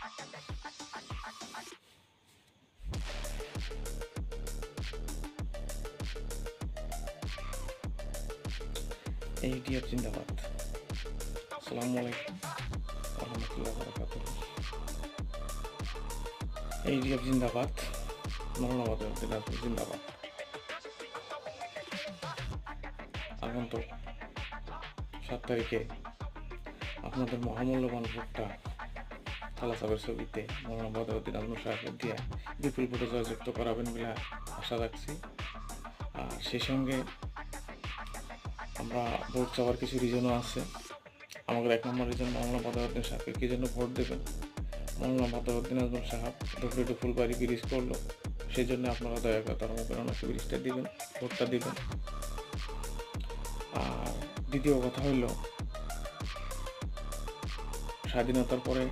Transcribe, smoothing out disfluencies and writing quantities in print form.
ADF জিন্দাবাদ। আসসালামু আলাইকুম ওয়া রাহমাতুল্লাহি ওয়া বারাকাতুহু। ADF জিন্দাবাদ। মৌলবাদ দিনাজপুর জিন্দাবাদ। আগন্তুক 7 তারিখে আপনাদের মহামূল্যবান ভোটটা কালা সাহেবের ছবিতে মৌলানা বদরউদ্দিন আজমল সাহেবের দিয়ে বিপুল ভোটে জয়যুক্ত করাবেন বলে আশা রাখছি। আর সেই সঙ্গে আমরা ভোট চাওয়ার কিছু রিজনও আছে। আমাদের 1 নম্বর রিজন মৌলানা বদরউদ্দিন সাহেবকে কী জন্য ভোট দেবেন। মৌলানা বদরউদ্দিন আজমল সাহেব দুপুরে ফুলবাড়ি ব্রিজ করলো, সেই জন্য আপনারা দয়া করে তার অনুপ্রেরণাকে ব্রিজটা দিবেন, ভোটটা দিবেন। আর দ্বিতীয় কথা হইল, স্বাধীনতার পরে